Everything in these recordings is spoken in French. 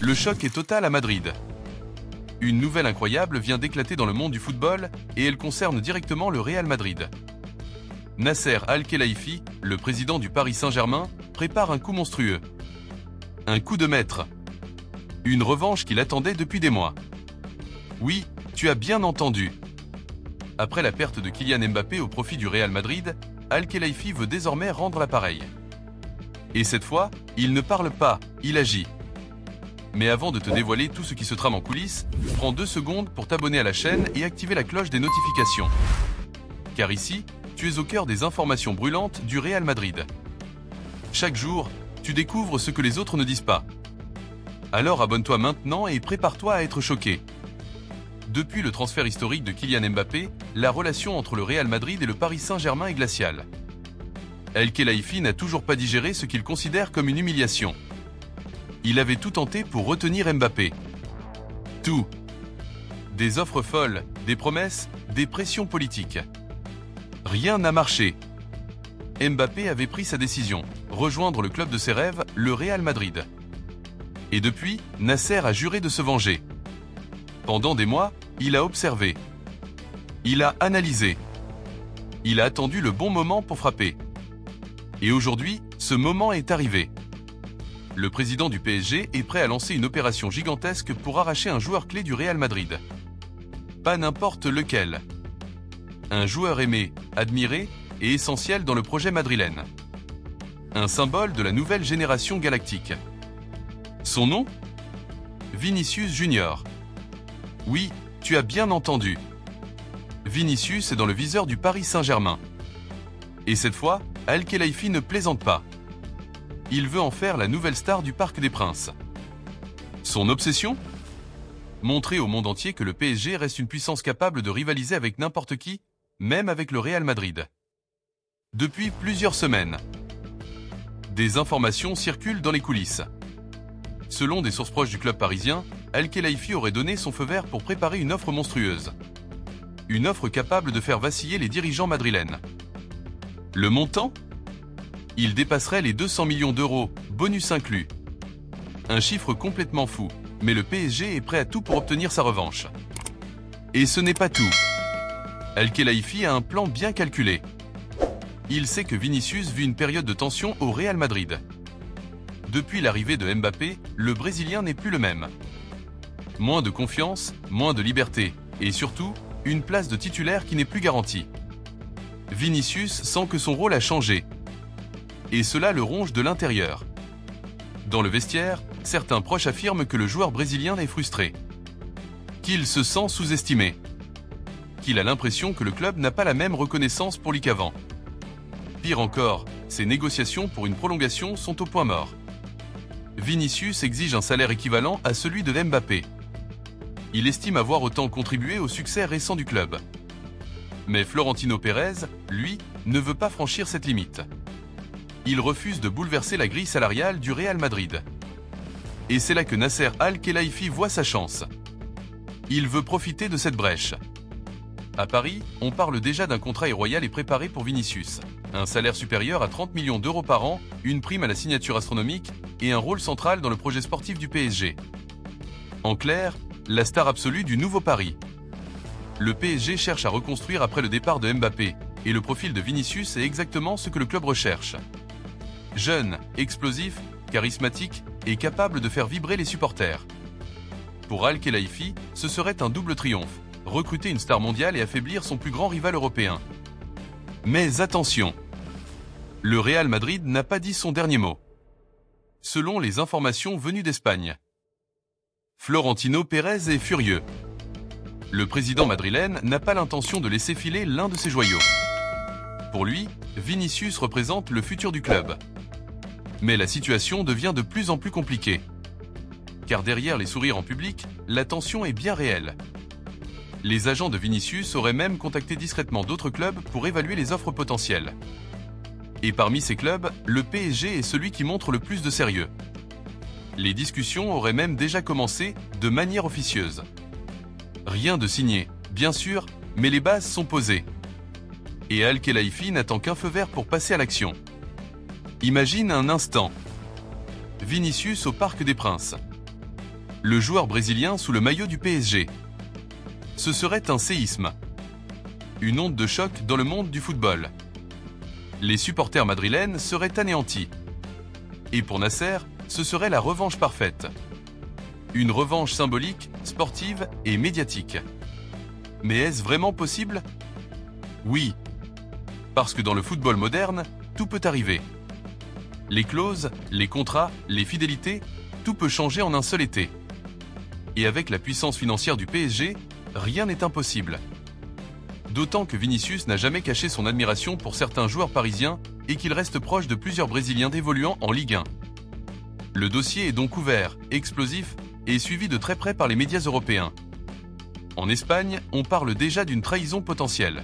Le choc est total à Madrid. Une nouvelle incroyable vient d'éclater dans le monde du football et elle concerne directement le Real Madrid. Nasser Al-Khelaifi, le président du Paris Saint-Germain, prépare un coup monstrueux. Un coup de maître. Une revanche qu'il attendait depuis des mois. Oui, tu as bien entendu. Après la perte de Kylian Mbappé au profit du Real Madrid, Al-Khelaifi veut désormais rendre l'appareil. Et cette fois, il ne parle pas, il agit. Mais avant de te dévoiler tout ce qui se trame en coulisses, prends 2 secondes pour t'abonner à la chaîne et activer la cloche des notifications. Car ici, tu es au cœur des informations brûlantes du Real Madrid. Chaque jour, tu découvres ce que les autres ne disent pas. Alors abonne-toi maintenant et prépare-toi à être choqué. Depuis le transfert historique de Kylian Mbappé, la relation entre le Real Madrid et le Paris Saint-Germain est glaciale. Al-Khelaifi n'a toujours pas digéré ce qu'il considère comme une humiliation. Il avait tout tenté pour retenir Mbappé. Tout. Des offres folles, des promesses, des pressions politiques. Rien n'a marché. Mbappé avait pris sa décision, rejoindre le club de ses rêves, le Real Madrid. Et depuis, Nasser a juré de se venger. Pendant des mois, il a observé. Il a analysé. Il a attendu le bon moment pour frapper. Et aujourd'hui, ce moment est arrivé. Le président du PSG est prêt à lancer une opération gigantesque pour arracher un joueur clé du Real Madrid. Pas n'importe lequel. Un joueur aimé, admiré et essentiel dans le projet madrilène. Un symbole de la nouvelle génération galactique. Son nom ? Vinicius Junior. Oui, tu as bien entendu. Vinicius est dans le viseur du Paris Saint-Germain. Et cette fois, Al-Khelaifi ne plaisante pas. Il veut en faire la nouvelle star du Parc des Princes. Son obsession ? Montrer au monde entier que le PSG reste une puissance capable de rivaliser avec n'importe qui, même avec le Real Madrid. Depuis plusieurs semaines, des informations circulent dans les coulisses. Selon des sources proches du club parisien, Al-Khelaifi aurait donné son feu vert pour préparer une offre monstrueuse. Une offre capable de faire vaciller les dirigeants madrilènes. Le montant ? Il dépasserait les 200 millions d'euros, bonus inclus. Un chiffre complètement fou, mais le PSG est prêt à tout pour obtenir sa revanche. Et ce n'est pas tout. Al-Khelaifi a un plan bien calculé. Il sait que Vinicius vit une période de tension au Real Madrid. Depuis l'arrivée de Mbappé, le Brésilien n'est plus le même. Moins de confiance, moins de liberté, et surtout, une place de titulaire qui n'est plus garantie. Vinicius sent que son rôle a changé. Et cela le ronge de l'intérieur. Dans le vestiaire, certains proches affirment que le joueur brésilien est frustré. Qu'il se sent sous-estimé. Qu'il a l'impression que le club n'a pas la même reconnaissance pour lui qu'avant. Pire encore, ses négociations pour une prolongation sont au point mort. Vinicius exige un salaire équivalent à celui de Mbappé. Il estime avoir autant contribué au succès récent du club. Mais Florentino Pérez, lui, ne veut pas franchir cette limite. Il refuse de bouleverser la grille salariale du Real Madrid. Et c'est là que Nasser Al-Khelaifi voit sa chance. Il veut profiter de cette brèche. À Paris, on parle déjà d'un contrat royal et préparé pour Vinicius. Un salaire supérieur à 30 millions d'euros par an, une prime à la signature astronomique et un rôle central dans le projet sportif du PSG. En clair, la star absolue du nouveau Paris. Le PSG cherche à reconstruire après le départ de Mbappé, et le profil de Vinicius est exactement ce que le club recherche. Jeune, explosif, charismatique et capable de faire vibrer les supporters. Pour Al-Khelaifi, ce serait un double triomphe, recruter une star mondiale et affaiblir son plus grand rival européen. Mais attention, le Real Madrid n'a pas dit son dernier mot. Selon les informations venues d'Espagne, Florentino Pérez est furieux. Le président madrilène n'a pas l'intention de laisser filer l'un de ses joyaux. Pour lui, Vinicius représente le futur du club. Mais la situation devient de plus en plus compliquée. Car derrière les sourires en public, la tension est bien réelle. Les agents de Vinicius auraient même contacté discrètement d'autres clubs pour évaluer les offres potentielles. Et parmi ces clubs, le PSG est celui qui montre le plus de sérieux. Les discussions auraient même déjà commencé de manière officieuse. Rien de signé, bien sûr, mais les bases sont posées. Et Al-Khelaifi n'attend qu'un feu vert pour passer à l'action. Imagine un instant. Vinicius au Parc des Princes. le joueur brésilien sous le maillot du PSG. Ce serait un séisme. Une onde de choc dans le monde du football. Les supporters madrilènes seraient anéantis. Et pour Nasser, ce serait la revanche parfaite. Une revanche symbolique, sportive et médiatique. Mais est-ce vraiment possible? Oui. Parce que dans le football moderne, tout peut arriver. Les clauses, les contrats, les fidélités, tout peut changer en un seul été. Et avec la puissance financière du PSG, rien n'est impossible. D'autant que Vinicius n'a jamais caché son admiration pour certains joueurs parisiens et qu'il reste proche de plusieurs Brésiliens évoluant en Ligue 1. Le dossier est donc ouvert, explosif et suivi de très près par les médias européens. En Espagne, on parle déjà d'une trahison potentielle.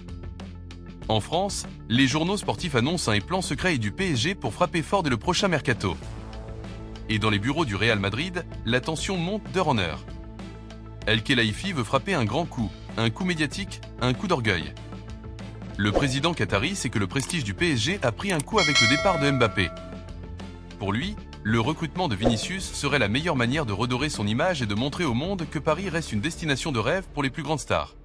En France, les journaux sportifs annoncent un plan secret du PSG pour frapper fort dès le prochain mercato. Et dans les bureaux du Real Madrid, la tension monte d'heure en heure. El Khelaifi veut frapper un grand coup, un coup médiatique, un coup d'orgueil. Le président qatari sait que le prestige du PSG a pris un coup avec le départ de Mbappé. Pour lui, le recrutement de Vinicius serait la meilleure manière de redorer son image et de montrer au monde que Paris reste une destination de rêve pour les plus grandes stars.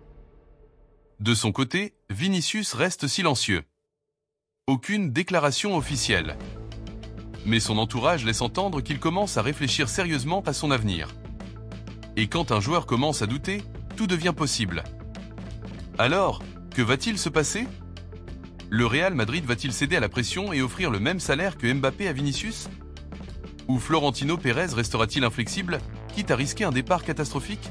De son côté, Vinicius reste silencieux. Aucune déclaration officielle. Mais son entourage laisse entendre qu'il commence à réfléchir sérieusement à son avenir. Et quand un joueur commence à douter, tout devient possible. Alors, que va-t-il se passer? Le Real Madrid va-t-il céder à la pression et offrir le même salaire que Mbappé à Vinicius? Ou Florentino Pérez restera-t-il inflexible, quitte à risquer un départ catastrophique?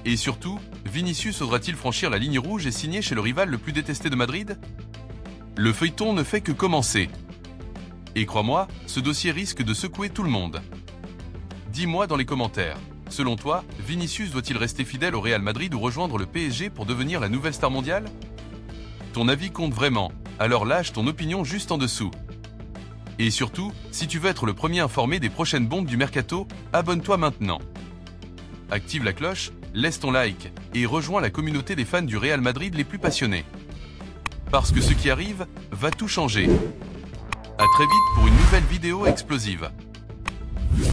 Et surtout, Vinicius osera-t-il franchir la ligne rouge et signer chez le rival le plus détesté de Madrid? Le feuilleton ne fait que commencer. Et crois-moi, ce dossier risque de secouer tout le monde. Dis-moi dans les commentaires. Selon toi, Vinicius doit-il rester fidèle au Real Madrid ou rejoindre le PSG pour devenir la nouvelle star mondiale? Ton avis compte vraiment, alors lâche ton opinion juste en dessous. Et surtout, si tu veux être le premier informé des prochaines bombes du mercato, abonne-toi maintenant. Active la cloche, laisse ton like et rejoins la communauté des fans du Real Madrid les plus passionnés. Parce que ce qui arrive va tout changer. À très vite pour une nouvelle vidéo explosive.